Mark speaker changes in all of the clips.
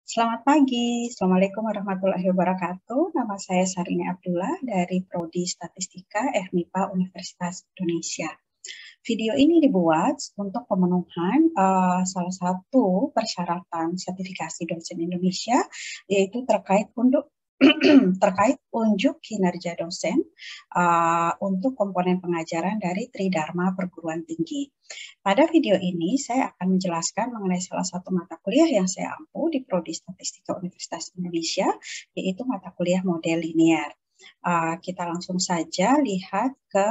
Speaker 1: Selamat pagi, Assalamualaikum warahmatullahi wabarakatuh. Nama saya Sarini Abdullah dari Prodi Statistika FMIPA Universitas Indonesia. Video ini dibuat untuk pemenuhan salah satu persyaratan sertifikasi dosen Indonesia, yaitu terkait unjuk kinerja dosen untuk komponen pengajaran dari Tridharma Perguruan Tinggi. Pada video ini, saya akan menjelaskan mengenai salah satu mata kuliah yang saya ampu di Prodi Statistika Universitas Indonesia, yaitu mata kuliah model linear. Kita langsung saja lihat ke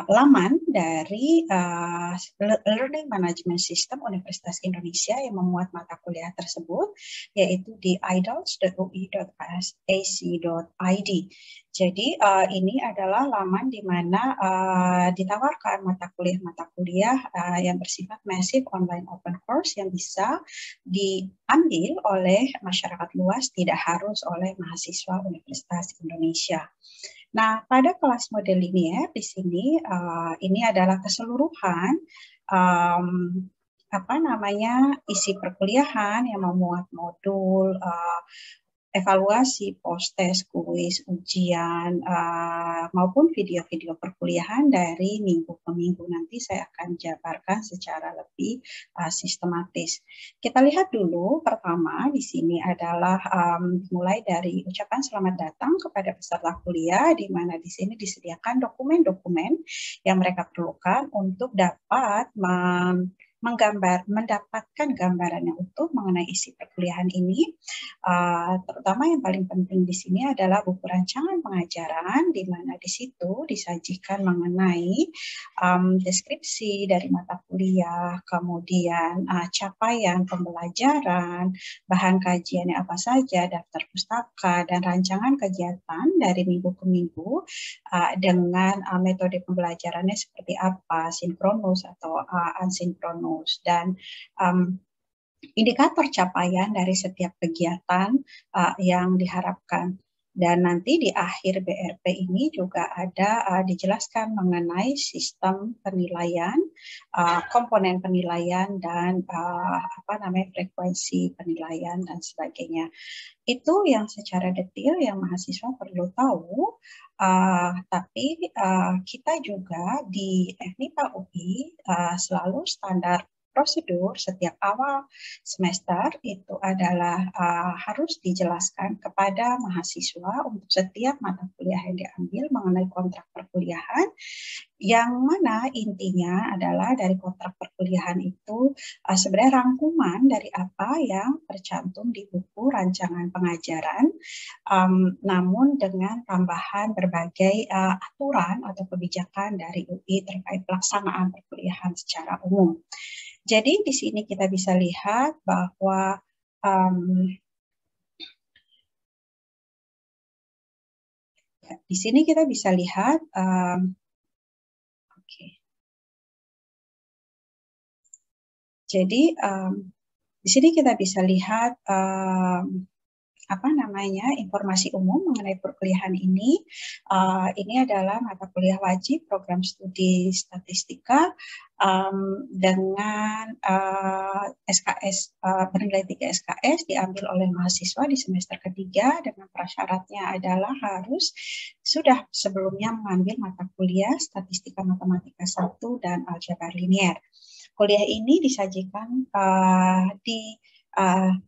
Speaker 1: laman dari Learning Management System Universitas Indonesia yang memuat mata kuliah tersebut, yaitu di idols.ui.ac.id. Jadi ini adalah laman di mana ditawarkan mata kuliah yang bersifat massive online open course yang bisa diambil oleh masyarakat luas, tidak harus oleh mahasiswa Universitas Indonesia. Nah, pada kelas model linear di sini ini adalah keseluruhan isi perkuliahan yang memuat modul, evaluasi, post-tes, kuis, ujian, maupun video-video perkuliahan dari minggu ke minggu. Nanti saya akan jabarkan secara lebih sistematis. Kita lihat dulu, pertama di sini adalah mulai dari ucapan selamat datang kepada peserta kuliah, di mana di sini disediakan dokumen-dokumen yang mereka perlukan untuk dapat mendapatkan gambaran yang utuh mengenai isi perkuliahan ini. Terutama yang paling penting di sini adalah buku rancangan pengajaran, di mana di situ disajikan mengenai deskripsi dari mata kuliah, kemudian capaian pembelajaran, bahan kajiannya apa saja, daftar pustaka, dan rancangan kegiatan dari minggu ke minggu dengan metode pembelajarannya seperti apa, sinkronus atau asinkronus, dan indikator capaian dari setiap kegiatan yang diharapkan. Dan nanti di akhir BRP ini juga ada dijelaskan mengenai sistem penilaian, komponen penilaian, dan frekuensi penilaian dan sebagainya. Itu yang secara detail yang mahasiswa perlu tahu. Tapi kita juga di FMIPA UI selalu standar prosedur setiap awal semester itu adalah harus dijelaskan kepada mahasiswa untuk setiap mata kuliah yang diambil mengenai kontrak perkuliahan, yang mana intinya adalah dari kontrak perkuliahan itu sebenarnya rangkuman dari apa yang tercantum di buku rancangan pengajaran, namun dengan tambahan berbagai aturan atau kebijakan dari UI terkait pelaksanaan perkuliahan secara umum. Jadi di sini kita bisa lihat bahwa di sini kita bisa lihat jadi di sini kita bisa lihat informasi umum mengenai perkuliahan ini. Ini adalah mata kuliah wajib program studi statistika dengan SKS bernilai 3 SKS diambil oleh mahasiswa di semester ketiga, dengan prasyaratnya adalah harus sudah sebelumnya mengambil mata kuliah statistika matematika 1 dan aljabar linear. Kuliah ini disajikan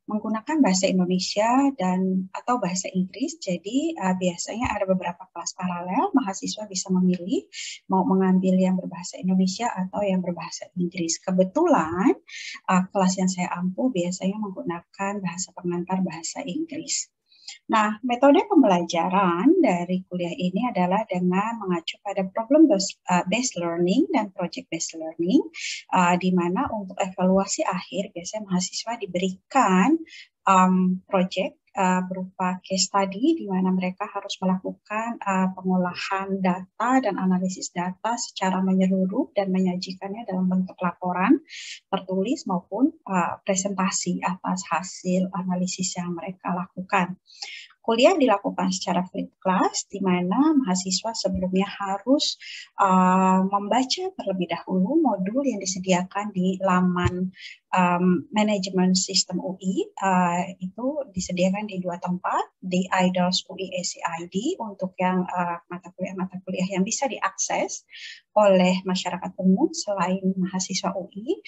Speaker 1: menggunakan bahasa Indonesia atau bahasa Inggris. Jadi biasanya ada beberapa kelas paralel, mahasiswa bisa memilih mau mengambil yang berbahasa Indonesia atau yang berbahasa Inggris. Kebetulan kelas yang saya ampu biasanya menggunakan bahasa pengantar bahasa Inggris. Nah, metode pembelajaran dari kuliah ini adalah dengan mengacu pada problem based learning dan project based learning, di mana untuk evaluasi akhir biasanya mahasiswa diberikan project berupa case study, di mana mereka harus melakukan pengolahan data dan analisis data secara menyeluruh dan menyajikannya dalam bentuk laporan tertulis maupun presentasi atas hasil analisis yang mereka lakukan. kuliah dilakukan secara flip class, di mana mahasiswa sebelumnya harus membaca terlebih dahulu modul yang disediakan di laman manajemen sistem UI. Itu disediakan di 2 tempat, di IDOS UI ACID untuk yang mata kuliah yang bisa diakses oleh masyarakat umum selain mahasiswa UI.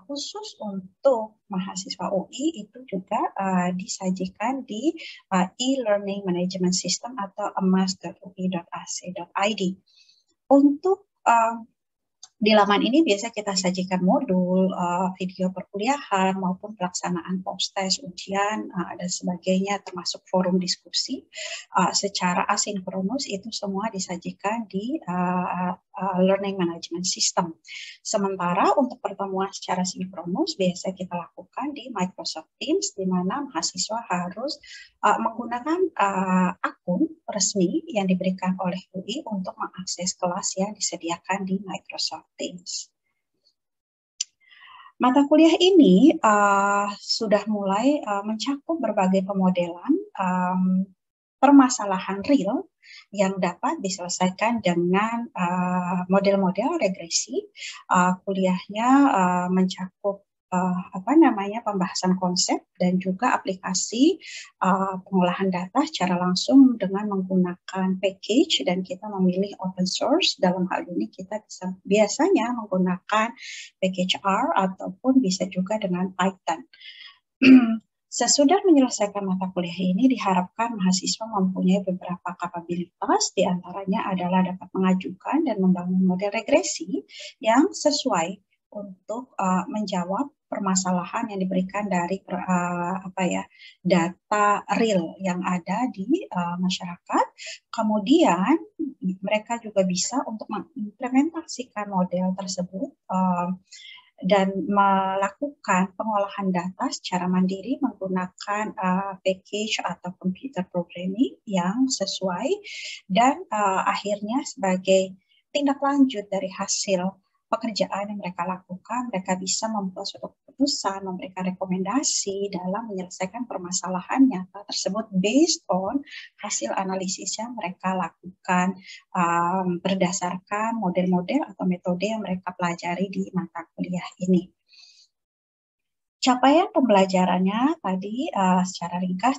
Speaker 1: Khusus untuk mahasiswa UI itu juga disajikan di e-learning management system atau emas.ui.ac.id. Untuk di laman ini biasa kita sajikan modul, video perkuliahan maupun pelaksanaan post-test, ujian, dan sebagainya, termasuk forum diskusi secara asinkronus. Itu semua disajikan di Learning Management System. Sementara untuk pertemuan secara sinkronus biasa kita lakukan di Microsoft Teams, di mana mahasiswa harus menggunakan akun resmi yang diberikan oleh UI untuk mengakses kelas yang disediakan di Microsoft Teams. Mata kuliah ini sudah mulai mencakup berbagai pemodelan permasalahan real yang dapat diselesaikan dengan model-model regresi. Kuliahnya mencakup pembahasan konsep dan juga aplikasi pengolahan data secara langsung dengan menggunakan package, dan kita memilih open source. Dalam hal ini kita bisa biasanya menggunakan package R ataupun bisa juga dengan Python. Sesudah menyelesaikan mata kuliah ini, diharapkan mahasiswa mempunyai beberapa kapabilitas, diantaranya adalah dapat mengajukan dan membangun model regresi yang sesuai untuk menjawab permasalahan yang diberikan dari data real yang ada di masyarakat. Kemudian mereka juga bisa untuk mengimplementasikan model tersebut dan melakukan pengolahan data secara mandiri menggunakan package atau computer programming yang sesuai, dan akhirnya sebagai tindak lanjut dari hasil pekerjaan yang mereka lakukan, mereka bisa membuat suatu keputusan, memberikan rekomendasi dalam menyelesaikan permasalahan nyata tersebut based on hasil analisis yang mereka lakukan berdasarkan model-model atau metode yang mereka pelajari di mata kuliah ini. Capaian pembelajarannya tadi secara ringkas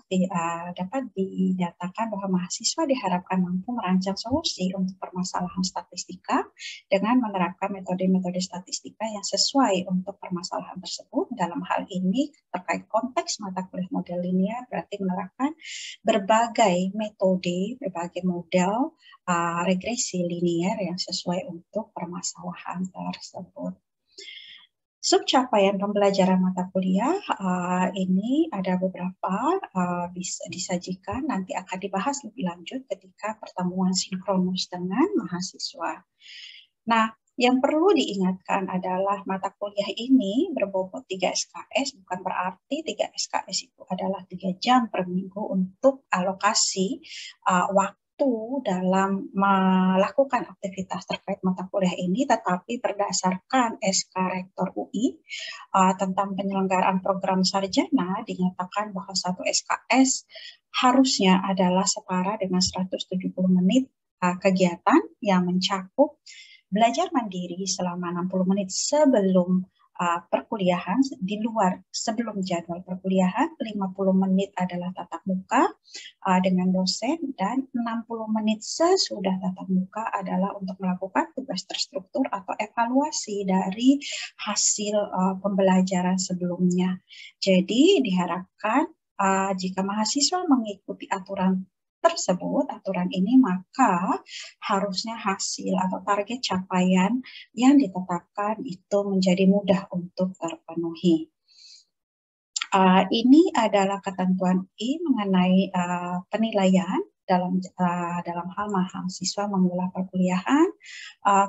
Speaker 1: dapat dinyatakan bahwa mahasiswa diharapkan mampu merancang solusi untuk permasalahan statistika dengan menerapkan metode-metode statistika yang sesuai untuk permasalahan tersebut. Dalam hal ini terkait konteks mata kuliah model linear berarti menerapkan berbagai metode, berbagai model regresi linear yang sesuai untuk permasalahan tersebut. Subcapaian pembelajaran mata kuliah ini ada beberapa bisa disajikan, nanti akan dibahas lebih lanjut ketika pertemuan sinkronus dengan mahasiswa. Nah, yang perlu diingatkan adalah mata kuliah ini berbobot 3 SKS, bukan berarti 3 SKS itu adalah 3 jam per minggu untuk alokasi waktu dalam melakukan aktivitas terkait mata kuliah ini, tetapi berdasarkan SK Rektor UI tentang penyelenggaraan program sarjana dinyatakan bahwa 1 SKS harusnya adalah setara dengan 170 menit kegiatan yang mencakup belajar mandiri selama 60 menit sebelum perkuliahan, di luar sebelum jadwal perkuliahan, 50 menit adalah tatap muka dengan dosen, dan 60 menit sesudah tatap muka adalah untuk melakukan tugas terstruktur atau evaluasi dari hasil pembelajaran sebelumnya. Jadi diharapkan jika mahasiswa mengikuti aturan tersebut, aturan ini, maka harusnya hasil atau target capaian yang ditetapkan itu menjadi mudah untuk terpenuhi. Ini adalah ketentuan I mengenai penilaian dalam hal mahasiswa mengelola perkuliahan,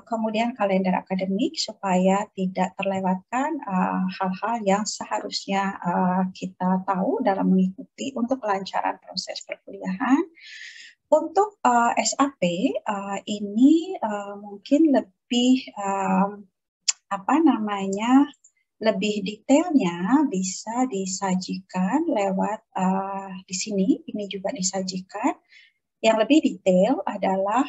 Speaker 1: kemudian kalender akademik supaya tidak terlewatkan hal-hal yang seharusnya kita tahu dalam mengikuti untuk kelancaran proses perkuliahan. Untuk SAP ini mungkin lebih Lebih detailnya bisa disajikan lewat di sini, ini juga disajikan. Yang lebih detail adalah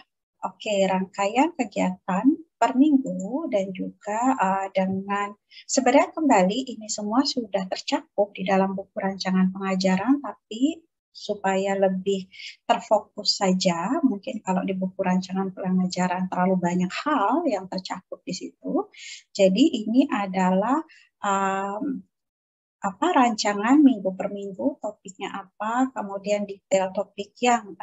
Speaker 1: rangkaian kegiatan per minggu dan juga dengan sebenarnya kembali ini semua sudah tercakup di dalam buku rancangan pengajaran, tapi supaya lebih terfokus saja, mungkin kalau di buku rancangan pengajaran terlalu banyak hal yang tercakup di situ. Jadi ini adalah rancangan minggu per minggu, topiknya apa, kemudian detail topik yang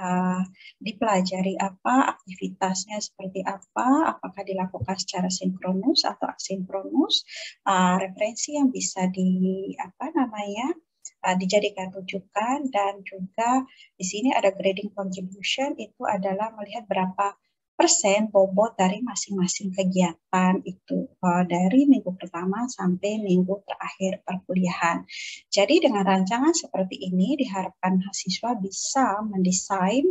Speaker 1: dipelajari apa, aktivitasnya seperti apa, apakah dilakukan secara sinkronus atau asinkronus, referensi yang bisa dijadikan rujukan, dan juga di sini ada grading contribution, itu adalah melihat berapa persen bobot dari masing-masing kegiatan itu dari minggu pertama sampai minggu terakhir perkuliahan. Jadi dengan rancangan seperti ini diharapkan mahasiswa bisa mendesain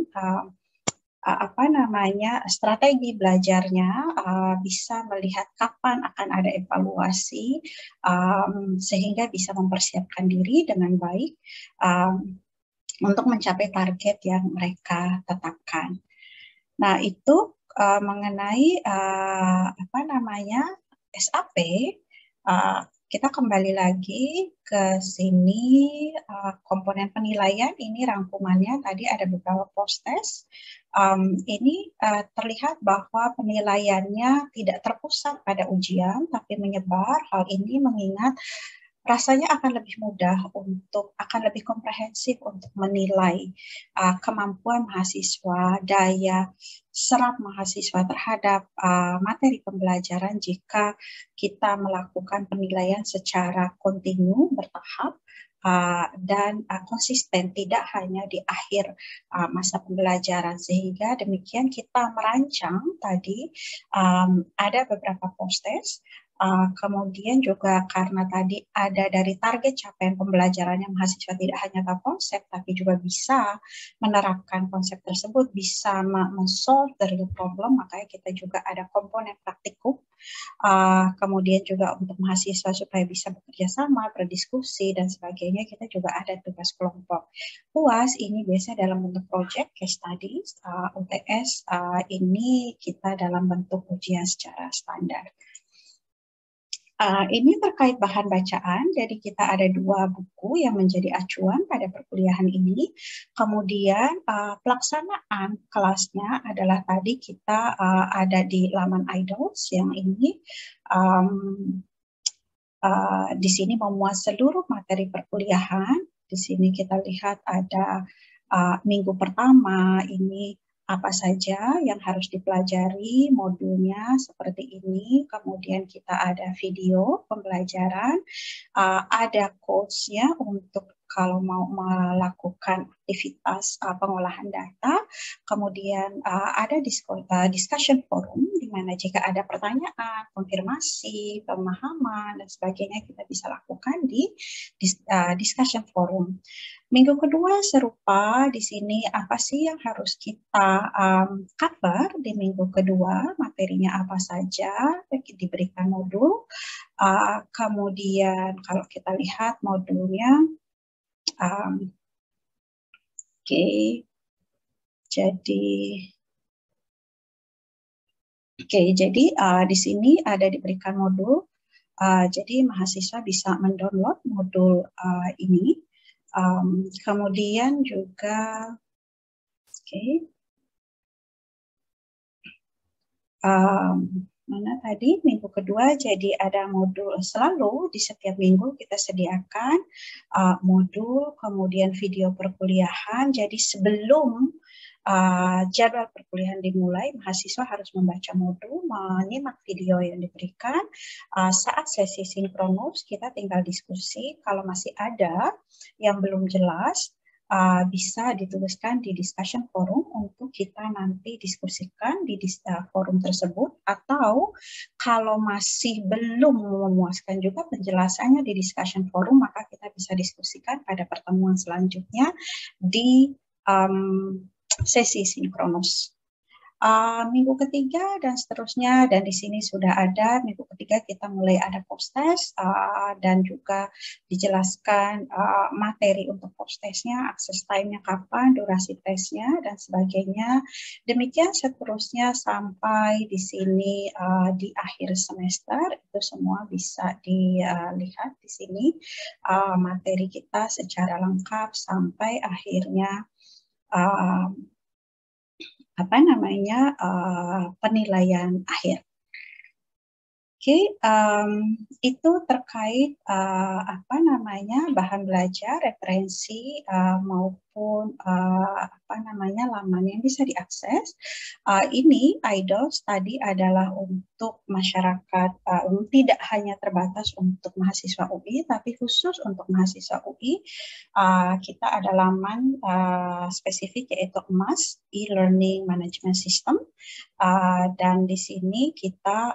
Speaker 1: strategi belajarnya, bisa melihat kapan akan ada evaluasi, sehingga bisa mempersiapkan diri dengan baik untuk mencapai target yang mereka tetapkan. Nah, itu mengenai SAP. Kita kembali lagi ke sini, komponen penilaian ini rangkumannya, tadi ada beberapa post-test. Ini terlihat bahwa penilaiannya tidak terpusat pada ujian, tapi menyebar. Hal ini mengingat rasanya akan lebih mudah akan lebih komprehensif untuk menilai kemampuan mahasiswa, daya serap mahasiswa terhadap materi pembelajaran jika kita melakukan penilaian secara kontinu, bertahap, dan konsisten, tidak hanya di akhir masa pembelajaran. Sehingga demikian kita merancang tadi ada beberapa post-test. Kemudian juga karena tadi ada dari target capaian pembelajarannya, mahasiswa tidak hanya tahu konsep, tapi juga bisa menerapkan konsep tersebut, bisa men-solve the real problem, makanya kita juga ada komponen praktikum. Kemudian juga untuk mahasiswa supaya bisa bekerja sama, berdiskusi, dan sebagainya, kita juga ada tugas kelompok. UAS ini biasanya dalam bentuk project, case studies, UTS ini kita dalam bentuk ujian secara standar. Ini terkait bahan bacaan, jadi kita ada 2 buku yang menjadi acuan pada perkuliahan ini. Kemudian pelaksanaan kelasnya adalah tadi kita ada di laman idols yang ini. Di sini memuat seluruh materi perkuliahan. Di sini kita lihat ada minggu pertama ini apa saja yang harus dipelajari, modulnya seperti ini. Kemudian kita ada video pembelajaran, ada coach-nya untuk kalau mau melakukan aktivitas pengolahan data. Kemudian ada discussion forum, di mana jika ada pertanyaan, konfirmasi, pemahaman, dan sebagainya, kita bisa lakukan di discussion forum. Minggu kedua serupa, di sini apa sih yang harus kita cover di minggu kedua, materinya apa saja, diberikan modul. Kemudian kalau kita lihat modulnya, jadi di sini ada diberikan modul, jadi mahasiswa bisa mendownload modul ini. Kemudian juga mana tadi minggu kedua, jadi ada modul selalu di setiap minggu kita sediakan modul, kemudian video perkuliahan. Jadi sebelum jadwal perkuliahan dimulai, mahasiswa harus membaca modul, menyimak video yang diberikan. Saat sesi sinkronus kita tinggal diskusi, kalau masih ada yang belum jelas bisa dituliskan di discussion forum untuk kita nanti diskusikan di forum tersebut, atau kalau masih belum memuaskan juga penjelasannya di discussion forum, maka kita bisa diskusikan pada pertemuan selanjutnya di sesi sinkronus. Minggu ketiga dan seterusnya, dan di sini sudah ada minggu ketiga kita mulai ada post test dan juga dijelaskan materi untuk post testnya, akses time-nya kapan, durasi tesnya dan sebagainya. Demikian seterusnya sampai di sini di akhir semester itu semua bisa dilihat di sini materi kita secara lengkap sampai akhirnya penilaian akhir. Oke, itu terkait bahan belajar, referensi maupun laman yang bisa diakses. Ini IDOS tadi adalah untuk masyarakat, tidak hanya terbatas untuk mahasiswa UI, tapi khusus untuk mahasiswa UI. Kita ada laman spesifik yaitu EMAS, E-Learning Management System, dan di sini kita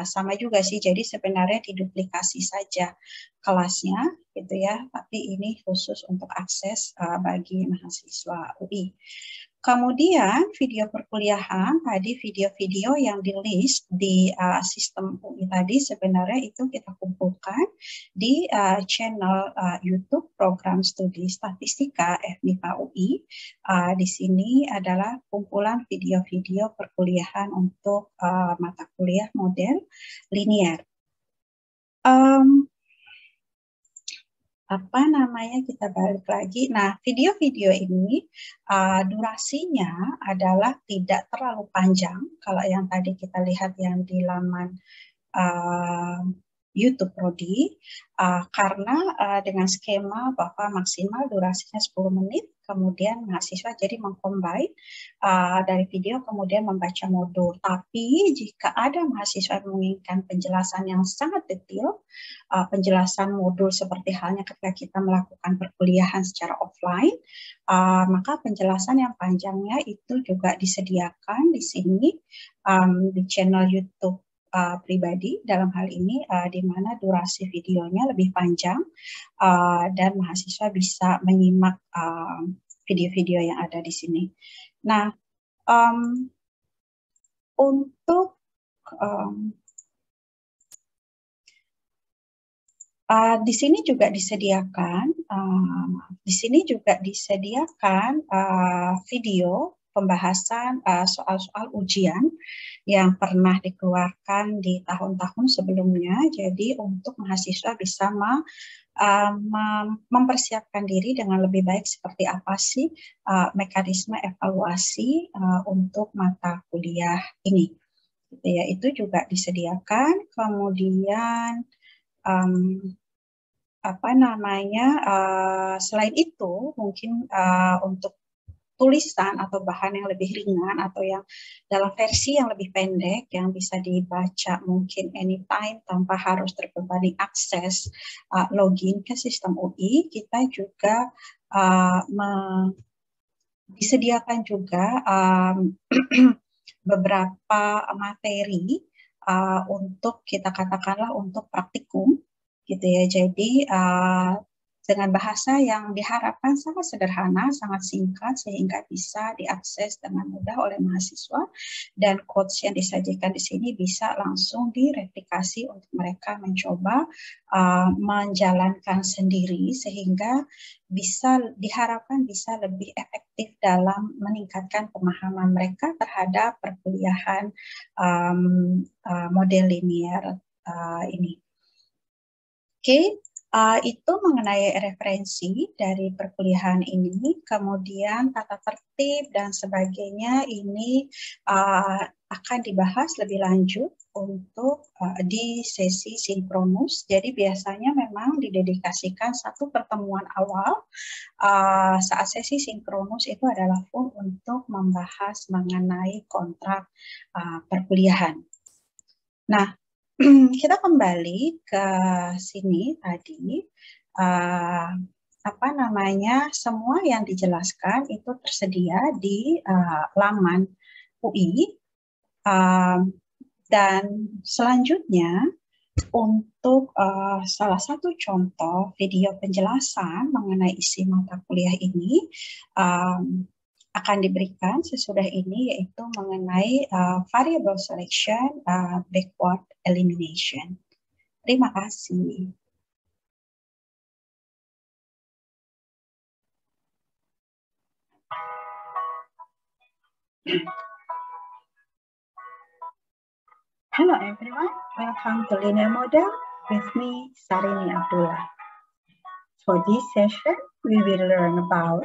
Speaker 1: sama juga sih, jadi sebenarnya diduplikasi saja kelasnya gitu ya, tapi ini khusus untuk akses bagi mahasiswa UI. Kemudian video perkuliahan, tadi video-video yang di list di sistem UI tadi sebenarnya itu kita kumpulkan di channel YouTube Program Studi Statistika FMIPA UI. Di sini adalah kumpulan video-video perkuliahan untuk mata kuliah model linear. Kita balik lagi. Nah, video-video ini durasinya adalah tidak terlalu panjang. Kalau yang tadi kita lihat yang di laman YouTube Prodi, karena dengan skema bahwa maksimal durasinya 10 menit, kemudian mahasiswa jadi mengcombine dari video kemudian membaca modul. Tapi jika ada mahasiswa yang menginginkan penjelasan yang sangat detail, penjelasan modul seperti halnya ketika kita melakukan perkuliahan secara offline, maka penjelasan yang panjangnya itu juga disediakan di sini di channel YouTube pribadi dalam hal ini di mana durasi videonya lebih panjang dan mahasiswa bisa menyimak video-video yang ada di sini. Nah, untuk di sini juga disediakan video pembahasan soal-soal ujian yang pernah dikeluarkan di tahun-tahun sebelumnya. Jadi untuk mahasiswa bisa mempersiapkan diri dengan lebih baik seperti apa sih mekanisme evaluasi untuk mata kuliah ini. Gitu ya, itu juga disediakan. Kemudian selain itu mungkin untuk tulisan atau bahan yang lebih ringan atau yang dalam versi yang lebih pendek yang bisa dibaca mungkin anytime tanpa harus terbebani akses login ke sistem UI, kita juga disediakan juga beberapa materi untuk kita katakanlah untuk praktikum gitu ya. Jadi dengan bahasa yang diharapkan sangat sederhana, sangat singkat, sehingga bisa diakses dengan mudah oleh mahasiswa, dan quotes yang disajikan di sini bisa langsung direplikasi untuk mereka mencoba menjalankan sendiri, sehingga diharapkan bisa lebih efektif dalam meningkatkan pemahaman mereka terhadap perkuliahan model linear ini. Oke. Itu mengenai referensi dari perkuliahan ini, kemudian tata tertib dan sebagainya ini akan dibahas lebih lanjut untuk di sesi sinkronus. Jadi biasanya memang didedikasikan satu pertemuan awal saat sesi sinkronus itu adalah full untuk membahas mengenai kontrak perkuliahan. Nah, kita kembali ke sini tadi, semua yang dijelaskan itu tersedia di laman UI, dan selanjutnya untuk salah satu contoh video penjelasan mengenai isi mata kuliah ini, akan diberikan sesudah ini, yaitu mengenai variable selection, backward elimination. Terima kasih. Hello everyone, welcome to Linear Model with me, Sarini Abdullah. For this session, we will learn about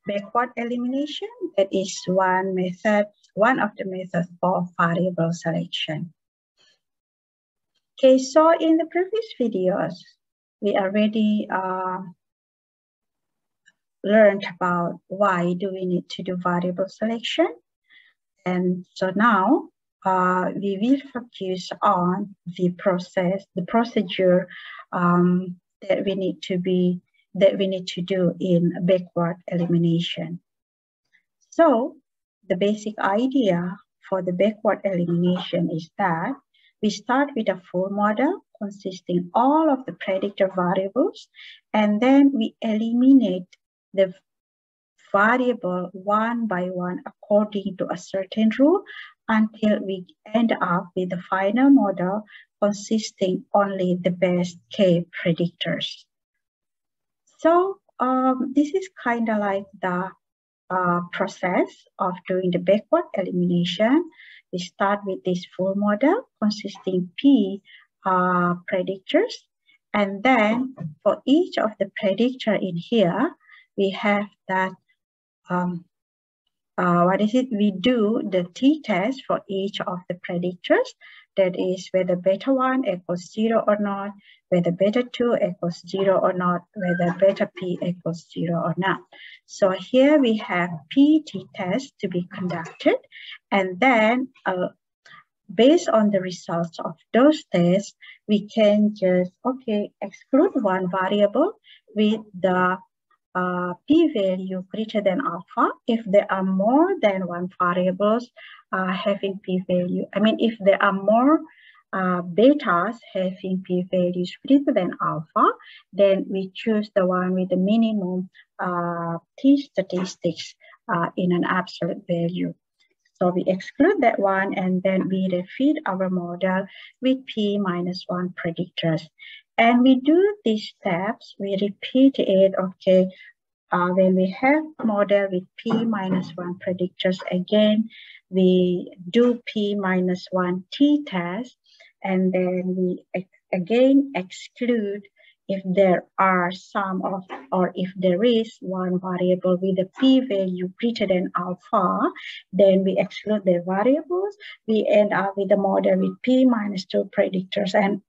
Speaker 1: backward elimination. That is one of the methods for variable selection. Okay, so in the previous videos, we already learned about why do we need to do variable selection. And so now we will focus on the procedure that we need to do in backward elimination. So the basic idea for the backward elimination is that we start with a full model consisting all of the predictor variables, and then we eliminate the variable one by one according to a certain rule until we end up with the final model consisting only the best K predictors. So this is kind of like the process of doing the backward elimination. We start with this full model consisting P predictors, and then for each of the predictor in here, we have that we do the t-test for each of the predictors. That is whether beta 1 equals 0 or not, whether beta 2 equals 0 or not, whether beta p equals 0 or not. So here we have p t-test to be conducted, and then based on the results of those tests, we can just exclude one variable with the p-value greater than alpha if there are more than one variables having p-value. I mean, if there are more betas having p-values greater than alpha, then we choose the one with the minimum t-statistics in an absolute value. So we exclude that one, and then we refit our model with p minus 1 predictors. And we do these steps, we repeat it, when we have a model with p minus 1 predictors, again, we do p minus 1 t-test, and then we again exclude if there are if there is one variable with a p-value greater than alpha, then we exclude the variables. We end up with a model with p minus 2 predictors, and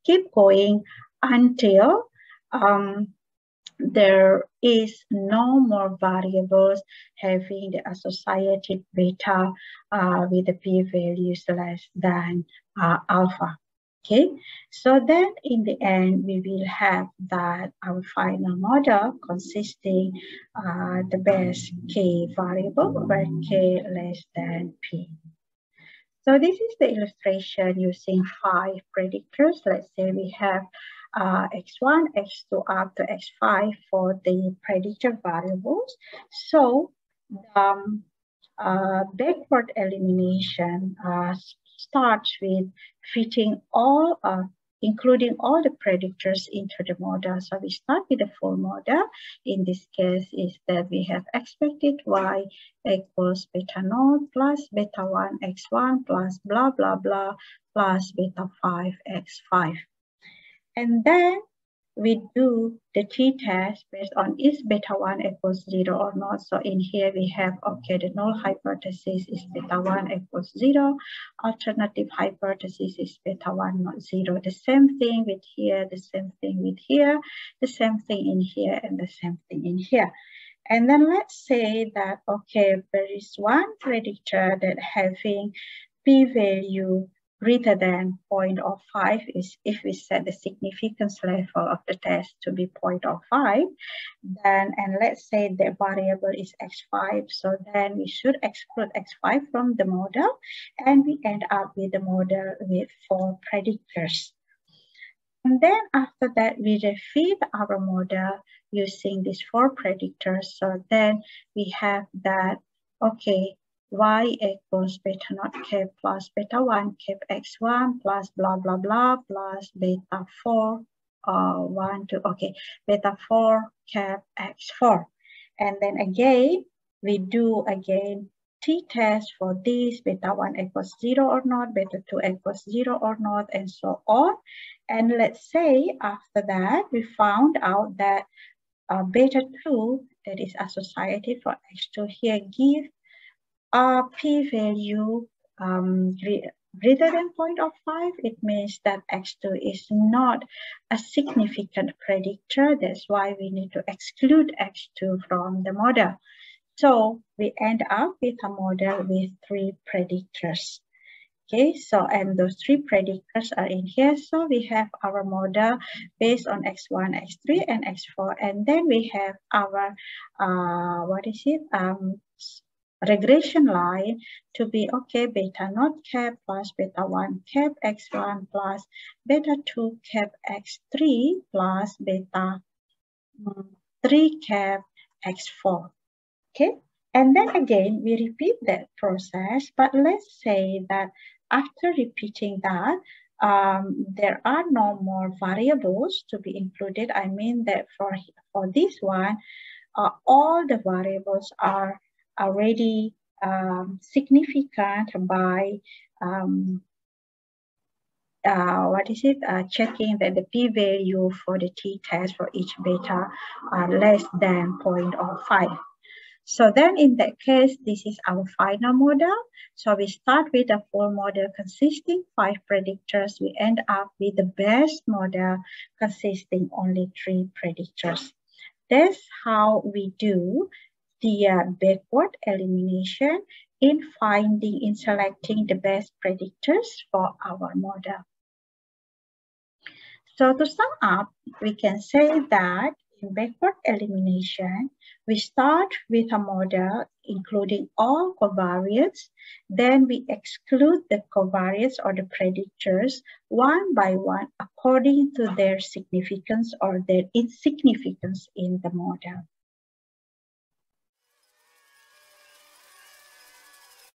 Speaker 1: keep going until there is no more variables having the associated beta with the p-values less than alpha. Okay, so then in the end, we will have that our final model consisting the best K variable where K less than P. So this is the illustration using 5 predictors. Let's say we have x1, x2 up to x5 for the predictor variables. So the backward elimination starts with fitting all, including all the predictors into the model. So we start with the full model. In this case is that we have expected y equals beta naught plus beta 1 x1 plus blah, blah, blah plus beta 5 x5. And then we do the t-test based on is beta 1 equals 0 or not. So in here we have, the null hypothesis is beta 1 equals 0. Alternative hypothesis is beta 1 not 0. The same thing with here, the same thing with here, the same thing in here, and the same thing in here. And then let's say that, there is one predictor that having p-value greater than 0.05 is if we set the significance level of the test to be 0.05, then, and let's say the variable is x5, so then we should exclude x5 from the model, and we end up with the model with 4 predictors. And then after that, we refit our model using these 4 predictors. So then we have that, okay, y equals beta naught cap plus beta 1 cap x1 plus blah, blah, blah, plus beta 4, 1, 2, okay, beta 4 cap x4. And then again, we do again t-test for this, beta 1 equals 0 or not, beta 2 equals 0 or not, and so on. And let's say after that, we found out that beta 2, that is associated for x2 here, give a p-value greater than 0.05. It means that x2 is not a significant predictor. That's why we need to exclude x2 from the model. So we end up with a model with 3 predictors. Okay, so and those 3 predictors are in here. So we have our model based on x1, x3, and x4. And then we have our, regression line to be, okay, beta naught cap plus beta 1 cap x1 plus beta 2 cap x3 plus beta 3 cap x4. Okay, and then again, we repeat that process, but let's say that after repeating that, there are no more variables to be included. I mean that for this one, all the variables are already significant by checking that the p-value for the t-test for each beta are less than 0.05. So then in that case, this is our final model. So we start with a full model consisting 5 predictors. We end up with the best model consisting only 3 predictors. That's how we do the backward elimination in selecting the best predictors for our model. So to sum up, we can say that in backward elimination, we start with a model including all covariates, then we exclude the covariates or the predictors one by one according to their significance or their insignificance in the model.